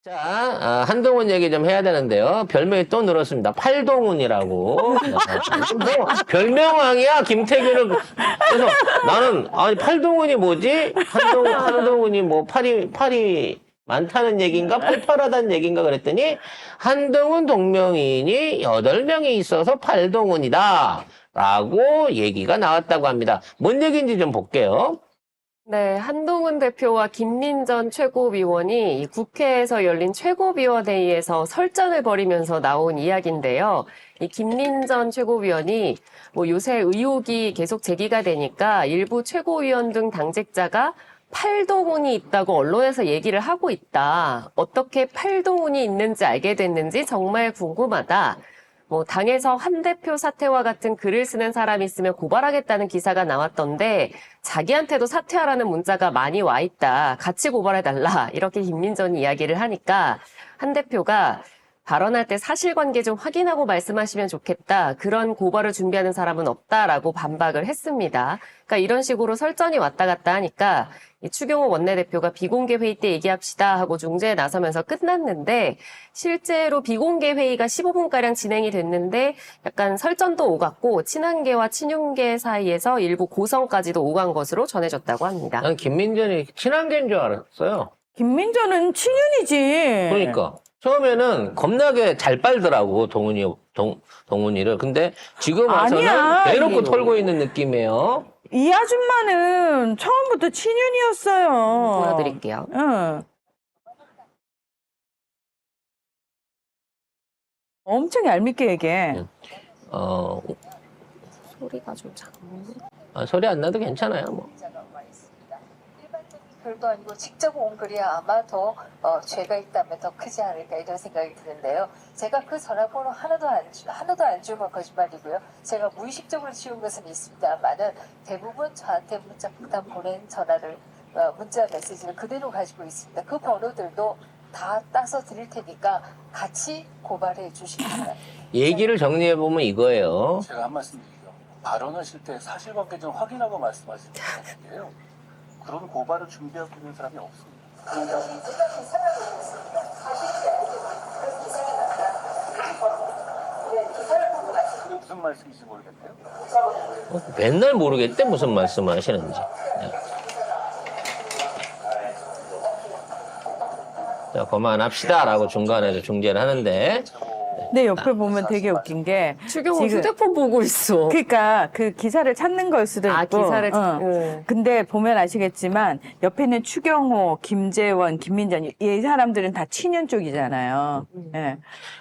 자, 한동훈 얘기 좀 해야 되는데요. 별명이 또 늘었습니다. 팔동훈이라고. 뭐, 별명왕이야, 김태균은. 그래서 나는, 아니, 팔동훈이 뭐지? 한동훈이 뭐, 팔이 많다는 얘기인가? 팔팔하다는 얘기인가? 그랬더니, 한동훈 동명이인이 8명이 있어서 팔동훈이다. 라고 얘기가 나왔다고 합니다. 뭔 얘기인지 좀 볼게요. 네, 한동훈 대표와 김민전 최고위원이 이 국회에서 열린 최고위원회의에서 설전을 벌이면서 나온 이야기인데요. 이 김민전 최고위원이 뭐 요새 의혹이 계속 제기가 되니까 일부 최고위원 등 당직자가 팔동훈이 있다고 언론에서 얘기를 하고 있다. 어떻게 팔동훈이 있는지 알게 됐는지 정말 궁금하다. 뭐 당에서 한 대표 사퇴와 같은 글을 쓰는 사람이 있으면 고발하겠다는 기사가 나왔던데 자기한테도 사퇴하라는 문자가 많이 와 있다. 같이 고발해달라. 이렇게 김민전이 이야기를 하니까 한 대표가 발언할 때 사실관계 좀 확인하고 말씀하시면 좋겠다. 그런 고발을 준비하는 사람은 없다라고 반박을 했습니다. 그러니까 이런 식으로 설전이 왔다 갔다 하니까 이 추경호 원내대표가 비공개 회의 때 얘기합시다 하고 중재에 나서면서 끝났는데 실제로 비공개 회의가 15분가량 진행이 됐는데 약간 설전도 오갔고 친한계와 친윤계 사이에서 일부 고성까지도 오간 것으로 전해졌다고 합니다. 난 김민전이 친한계인 줄 알았어요. 김민전은 친윤이지. 그러니까. 처음에는 겁나게 잘 빨더라고, 동훈이를. 근데 지금 와서는 아니야. 대놓고 털고 있는 느낌이에요. 이 아줌마는 처음부터 친윤이었어요. 보여드릴게요. 응. 엄청 얄밉게 얘기해. 소리가 좀 작네. 소리 안 나도 괜찮아요, 뭐. 별도 아니고 직접 온 글이야 아마 더 죄가 있다면 더 크지 않을까 이런 생각이 드는데요. 제가 그 전화번호 하나도 안 주고 거짓말이고요. 제가 무의식적으로 지운 것은 있습니다만은 대부분 저한테 문자 폭탄 보낸 전화를 문자 메시지를 그대로 가지고 있습니다. 그 번호들도 다 따서 드릴 테니까 같이 고발해 주시면 얘기를 정리해보면 이거예요. 제가 한 말씀 드리죠. 발언하실 때 사실관계 좀 확인하고 말씀하시는 것 같은데요. 그런 고발을 준비하고 있는 사람이 없습니다. 그게 무슨 말씀인지 모르겠네요. 맨날 모르겠대, 무슨 말씀을 하시는지. 네. 자, 그만합시다. 라고 중간에서 중재를 하는데. 근데 옆에 보면 되게 웃긴 게 추경호 지금- 휴대폰 보고 있어. 그러니까 그 기사를 찾는 걸 수도 있고. 아, 기사를 근데 보면 아시겠지만 옆에 있는 추경호, 김재원, 김민전 이 사람들은 다 친윤 쪽이잖아요. 예.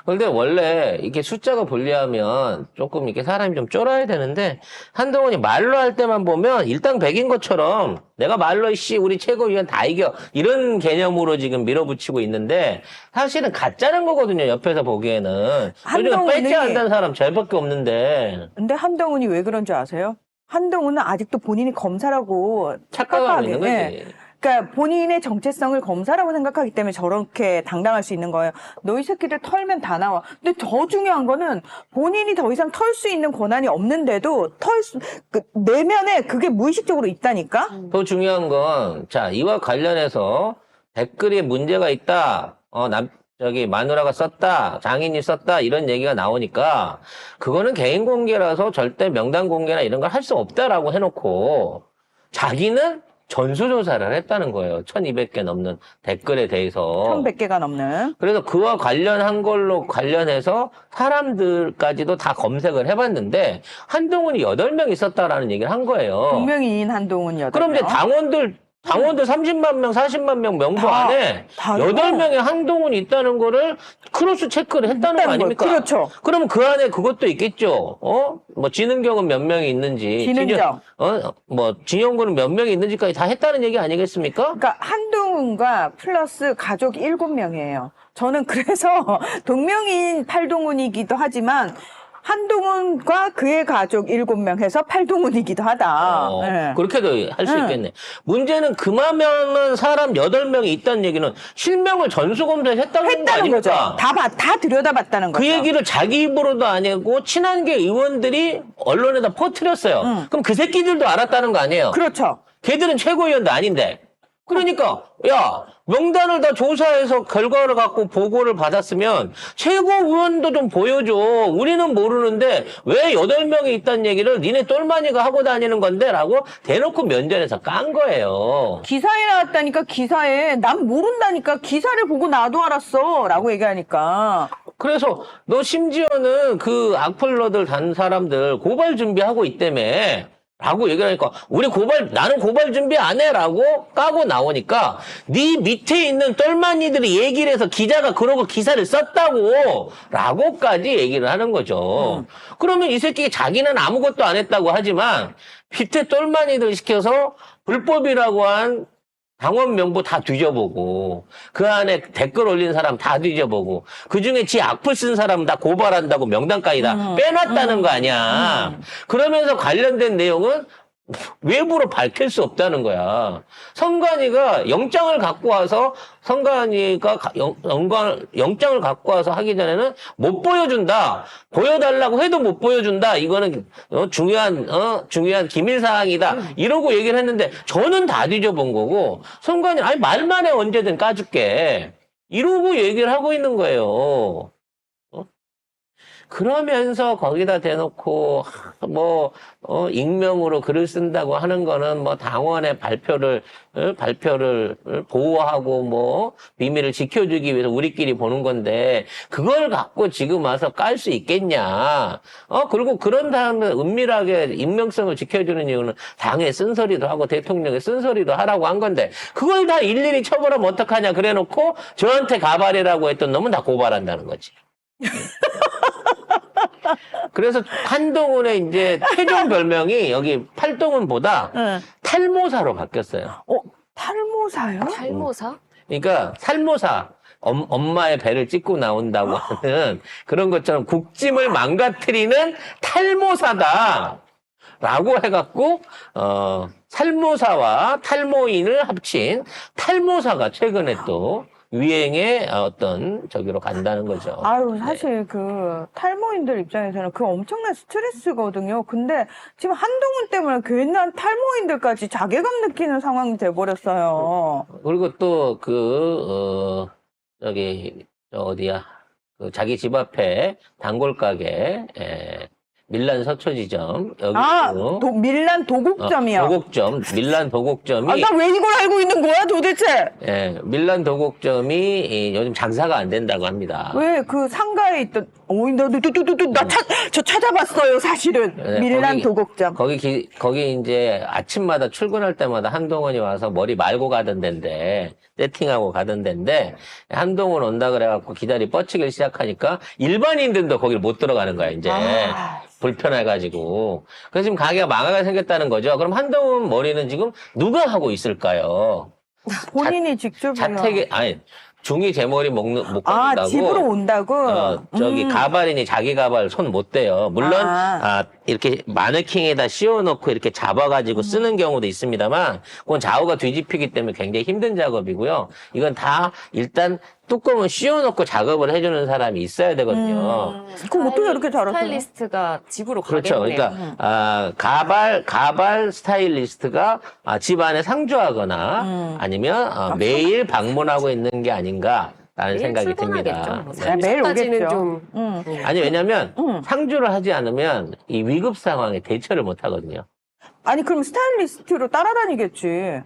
근데 원래 이렇게 숫자가 불리하면 조금 이렇게 사람이 좀 쫄아야 되는데 한동훈이 말로 할 때만 보면 일당백인 것처럼 내가 말로 우리 최고위원 다 이겨 이런 개념으로 지금 밀어붙이고 있는데 사실은 가짜는 거거든요. 옆에서 보기에는. 요즘 뺄지 안다는 사람 저밖에 없는데 근데 한동훈이 왜 그런 줄 아세요? 한동훈은 아직도 본인이 검사라고 착각하고 있는 거지. 예. 그러니까 본인의 정체성을 검사라고 생각하기 때문에 저렇게 당당할 수 있는 거예요. 너 이 새끼들 털면 다 나와. 근데 더 중요한 거는 본인이 더 이상 털 수 있는 권한이 없는데도 내면에 그게 무의식적으로 있다니까? 더 중요한 건, 자, 이와 관련해서 댓글에 문제가 있다. 마누라가 썼다. 장인이 썼다. 이런 얘기가 나오니까, 그거는 개인 공개라서 절대 명단 공개나 이런 걸 할 수 없다라고 해놓고, 자기는 전수조사를 했다는 거예요. 1200개 넘는 댓글에 대해서. 1100개가 넘는. 그래서 그와 관련한 걸로 관련해서 사람들까지도 다 검색을 해봤는데, 한동훈이 8명 있었다라는 얘기를 한 거예요. 동명이인 한동훈이 8명. 그럼 이제 당원들 30만 명, 40만 명 명부 다, 안에 다요? 8명의 한동훈이 있다는 거를 크로스 체크를 했다는 거 아닙니까? 그렇죠. 그러면 그 안에 그것도 있겠죠. 뭐 지능경은 몇 명이 있는지, 지능경. 진영군은 몇 명이 있는지까지 다 했다는 얘기 아니겠습니까? 그러니까 한동훈과 플러스 가족 7명이에요. 저는 그래서 동명이인 팔동훈이기도 하지만 한동훈과 그의 가족 7명 해서 팔동훈이기도 하다. 네. 그렇게도 할 수 있겠네. 문제는 그만한 사람 8명이 있다는 얘기는 실명을 전수검사했다는 거 했다는 거죠. 아닙니까? 다 들여다봤다는 거죠. 그 얘기를 자기 입으로도 아니고 친한계 의원들이 언론에다 퍼뜨렸어요. 그럼 그 새끼들도 알았다는 거 아니에요? 그렇죠. 걔들은 최고위원도 아닌데. 그러니까 야 명단을 다 조사해서 결과를 갖고 보고를 받았으면 최고위원도 좀 보여줘. 우리는 모르는데 왜 8명이 있다는 얘기를 니네 똘마니가 하고 다니는 건데 라고 대놓고 면전에서 깐 거예요. 기사에 나왔다니까 기사에 난 모른다니까 기사를 보고 나도 알았어 라고 얘기하니까 그래서 너 심지어는 그 악플러들 단 사람들 고발 준비하고 있다며 라고 얘기하니까 나는 고발 준비 안 해 라고 까고 나오니까 네 밑에 있는 똘마니들이 얘기를 해서 기자가 그러고 기사를 썼다고 라고까지 얘기를 하는 거죠. 그러면 이 새끼 자기는 아무것도 안 했다고 하지만 밑에 똘마니들 시켜서 불법이라고 한 당원 명부 다 뒤져보고 그 안에 댓글 올린 사람 다 뒤져보고 그중에 지 악플 쓴 사람 다 고발한다고 명단까지 다 빼놨다는 거 아니야. 그러면서 관련된 내용은 외부로 밝힐 수 없다는 거야. 선관위가 영장을 갖고 와서 영장을 갖고 와서 하기 전에는 못 보여준다. 보여달라고 해도 못 보여준다. 이거는 중요한 기밀 사항이다. 이러고 얘기를 했는데 저는 다 뒤져본 거고 선관위 아니 말만 해 언제든 까줄게. 이러고 얘기를 하고 있는 거예요. 그러면서 거기다 대놓고 익명으로 글을 쓴다고 하는 거는 당원의 발표를 보호하고 비밀을 지켜주기 위해서 우리끼리 보는 건데 그걸 갖고 지금 와서 깔 수 있겠냐? 그리고 그런 다음에 은밀하게 익명성을 지켜주는 이유는 당의 쓴소리도 하고 대통령의 쓴소리도 하라고 한 건데 그걸 다 일일이 처벌하면 어떡하냐? 그래놓고 저한테 가발이라고 했던 놈은 다 고발한다는 거지. 그래서 한동훈의 이제 최종 별명이 여기 팔동훈보다 탈모사로 바뀌었어요. 탈모사요? 탈모사? 그러니까 살모사. 엄마의 배를 찍고 나온다고 하는 그런 것처럼 국짐을 망가뜨리는 탈모사다. 라고 해갖고, 살모사와 탈모인을 합친 탈모사가 최근에 또 유행의 저기로 간다는 거죠. 아유, 사실 그 탈모인들 입장에서는 그 엄청난 스트레스거든요. 근데 지금 한동훈 때문에 괜한 탈모인들까지 자괴감 느끼는 상황이 돼버렸어요. 그리고 또 자기 집 앞에 단골 가게, 밀란 서초지점, 여기 밀란 도곡점이요. 도곡점, 밀란 도곡점이. 나 왜 이걸 알고 있는 거야, 도대체? 밀란 도곡점이 요즘 장사가 안 된다고 합니다. 왜 그 상가에 있던, 저 찾아봤어요, 사실은. 밀란 도곡점. 거기 이제 아침마다 출근할 때마다 한동훈이 와서 머리 말고 가던 데인데, 세팅하고 가던 데인데, 한동훈 온다 그래갖고 기다리 뻗치기 시작하니까 일반인들도 거기를 못 들어가는 거야, 이제. 불편해가지고. 그래서 지금 가게가 망하게 생겼다는 거죠. 그럼 한동훈 머리는 지금 누가 하고 있을까요? 본인이 직접. 중이 제 머리 못 건다고. 집으로 온다고? 가발이니 자기 가발 손 못 대요. 물론, 이렇게 마네킹에다 씌워놓고 이렇게 잡아가지고 쓰는 경우도 있습니다만, 그건 좌우가 뒤집히기 때문에 굉장히 힘든 작업이고요. 이건 다 일단 뚜껑을 씌워놓고 작업을 해주는 사람이 있어야 되거든요. 그럼 어떻게 이렇게 잘하세요? 스타일리스트가 집으로 그렇죠. 가겠네요. 그러니까, 가발 스타일리스트가 집 안에 상주하거나 아니면 매일 방문하고 있는 게 아닌가라는 생각이 듭니다. 매일 까지는 오겠죠. 좀 아니, 왜냐면 상주를 하지 않으면 이 위급 상황에 대처를 못 하거든요. 아니, 그럼 스타일리스트로 따라다니겠지.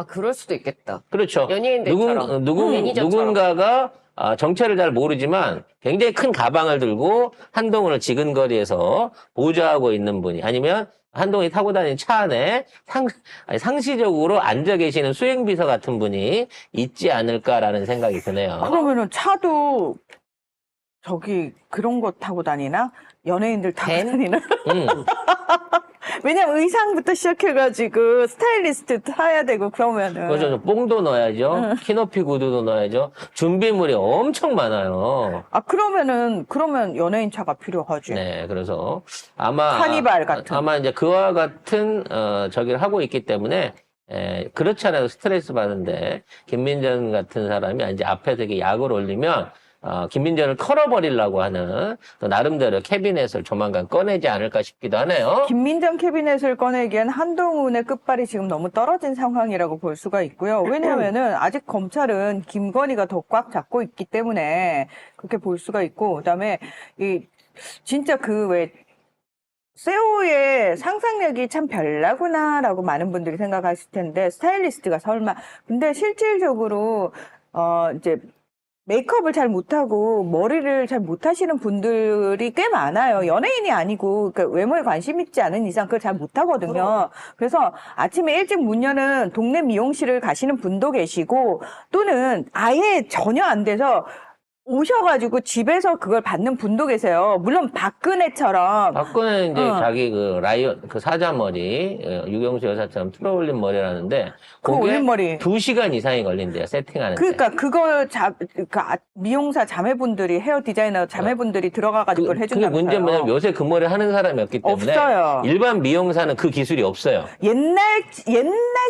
그럴 수도 있겠다. 그렇죠. 연예인들처럼. 매니저처럼. 누군가가 정체를 잘 모르지만 굉장히 큰 가방을 들고 한동훈을 지근거리에서 보좌하고 있는 분이 아니면 한동훈이 타고 다니는 차 안에 상시적으로 앉아 계시는 수행비서 같은 분이 있지 않을까라는 생각이 드네요. 그러면은 차도 그런 거 타고 다니나? 연예인들 타고 다니나? 왜냐면 의상부터 시작해가지고 스타일리스트 타야 되고 그러면은. 그렇죠. 뽕도 넣어야죠. 키높이 구두도 넣어야죠. 준비물이 엄청 많아요. 그러면 연예인 차가 필요하지. 네, 그래서 아마 카니발 같은. 아마 이제 그와 같은 저기를 하고 있기 때문에 그렇지 않아도 스트레스 받는데 김민전 같은 사람이 이제 앞에서 이렇게 약을 올리면 김민전을 털어버리려고 하는 또 나름대로 캐비넷을 조만간 꺼내지 않을까 싶기도 하네요. 김민정 캐비넷을 꺼내기엔 한동훈의 끝발이 지금 너무 떨어진 상황이라고 볼 수가 있고요. 왜냐하면은 아직 검찰은 김건희가 더 꽉 잡고 있기 때문에 그렇게 볼 수가 있고, 그다음에 진짜 세호의 상상력이 참 별나구나라고 많은 분들이 생각하실 텐데, 스타일리스트가 설마. 근데 실질적으로 이제 메이크업을 잘 못하고 머리를 잘 못하시는 분들이 꽤 많아요. 연예인이 아니고, 그러니까 외모에 관심 있지 않은 이상 그걸 잘 못하거든요. 그래서 아침에 일찍 문 여는 동네 미용실을 가시는 분도 계시고, 또는 아예 전혀 안 돼서 오셔가지고 집에서 그걸 받는 분도 계세요. 물론 박근혜처럼. 박근혜는 이제 자기 그 사자머리, 유경수 여사처럼 틀어올린 머리라는데, 그 그게 올린 머리. 2시간 이상이 걸린대요, 세팅하는데. 그러니까 그걸 미용사 자매분들이, 헤어 디자이너 자매분들이 들어가가지고 그걸 그게 해준다면서요. 문제는 뭐냐면 요새 그 머리 하는 사람이 없기 때문에 없어요. 일반 미용사는 그 기술이 없어요. 옛날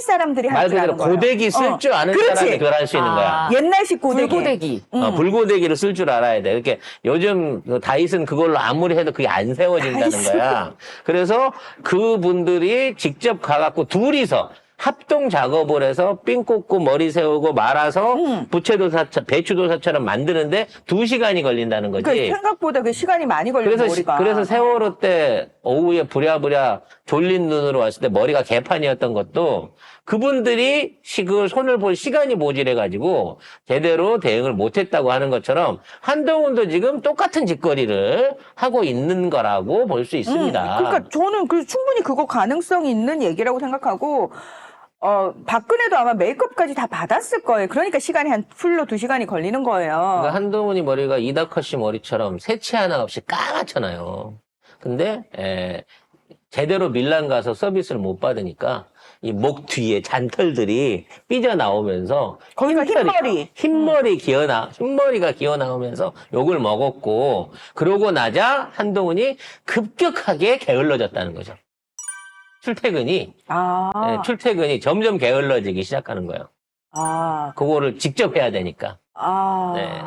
사람들이 말 할 줄 그대로 아는 거예요. 고데기 쓸 줄 아는 그렇지. 사람이 그걸 할 수 있는 거야. 옛날식 고데기. 불고데기. 불고데기를 쓸 줄 알아야 돼. 이렇게 요즘 그 다이슨 그걸로 아무리 해도 그게 안 세워진다는 거야. 그래서 그분들이 직접 가갖고 둘이서 합동 작업을 해서 삥 꽂고 머리 세우고 말아서 배추도사처럼 만드는데 2시간이 걸린다는 거지. 그러니까 생각보다 그 시간이 많이 걸려요, 머리가. 그래서 세월호 때 오후에 부랴부랴 졸린 눈으로 왔을 때 머리가 개판이었던 것도 그분들이 그걸 손을 볼 시간이 모질해가지고 제대로 대응을 못했다고 하는 것처럼 한동훈도 지금 똑같은 짓거리를 하고 있는 거라고 볼 수 있습니다. 그러니까 저는 충분히 그거 가능성이 있는 얘기라고 생각하고, 박근혜도 아마 메이크업까지 다 받았을 거예요. 그러니까 시간이 풀로 2시간이 걸리는 거예요. 그러니까 한동훈이 머리가 이다커 씨 머리처럼 새치 하나 없이 까맣잖아요. 근데 제대로 밀란 가서 서비스를 못 받으니까 이 목 뒤에 잔털들이 삐져나오면서 거기가 흰머리가 기어나오면서 욕을 먹었고, 그러고 나자 한동훈이 급격하게 게을러졌다는 거죠. 출퇴근이 점점 게을러지기 시작하는 거예요. 그거를 직접 해야 되니까. 네.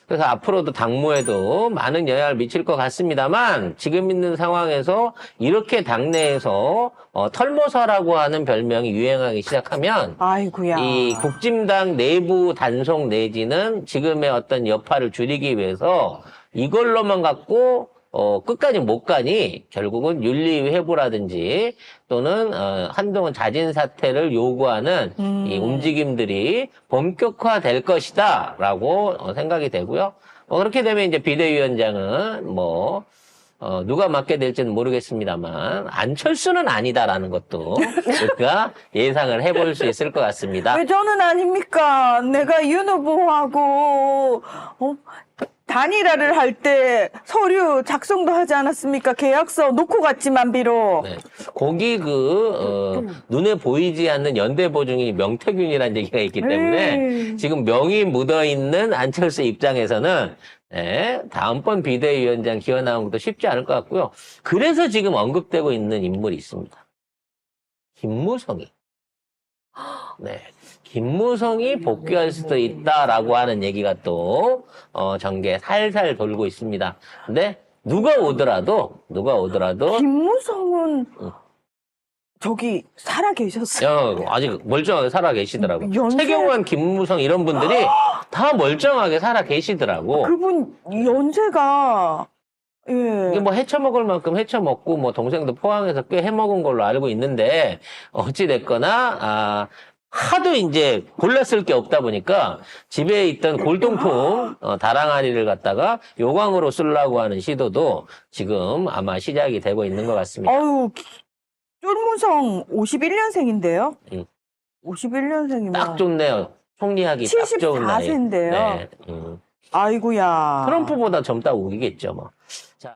그래서 앞으로도 당무에도 많은 영향을 미칠 것 같습니다만, 지금 있는 상황에서 이렇게 당내에서 털모사라고 하는 별명이 유행하기 시작하면 아이고야. 이 국진당 내부 단속 내지는 지금의 어떤 여파를 줄이기 위해서 이걸로만 갖고 끝까지 못 가니 결국은 윤리회부라든지 또는 한동훈 자진 사퇴를 요구하는 이 움직임들이 본격화될 것이다라고 생각이 되고요. 그렇게 되면 이제 비대위원장은 누가 맡게 될지는 모르겠습니다만 안철수는 아니다라는 것도 우리가 예상을 해볼 수 있을 것 같습니다. 왜 저는 아닙니까? 내가 윤 후보하고 단일화를 할 때 서류 작성도 하지 않았습니까? 계약서 놓고 갔지만 비록. 네. 거기 눈에 보이지 않는 연대 보증이 명태균이라는 얘기가 있기 때문에 지금 명이 묻어있는 안철수 입장에서는 다음번 비대위원장 기어 나오는 것도 쉽지 않을 것 같고요. 그래서 지금 언급되고 있는 인물이 있습니다. 김무성이. 네. 김무성이 복귀할 수도 있다라고 하는 얘기가 또 전개에 살살 돌고 있습니다. 근데 누가 오더라도 김무성은 저기 살아 계셨어요. 아직 멀쩡하게 살아 계시더라고요. 연세- 최경환, 김무성 이런 분들이 다 멀쩡하게 살아 계시더라고. 그분 연세가 이게 헤쳐먹을 만큼 헤쳐먹고 동생도 포항에서 꽤 해먹은 걸로 알고 있는데 어찌됐거나 하도 이제 골랐을 게 없다 보니까 집에 있던 골동품 다랑아리를 갖다가 요광으로 쓰려고 하는 시도도 지금 아마 시작이 되고 있는 것 같습니다. 쫄무성 51년생인데요. 51년생이면 딱 좋네요. 총리하기 딱 좋은 나이. 74세인데요. 네. 아이고야. 트럼프보다 젊다고 우기겠죠, 뭐.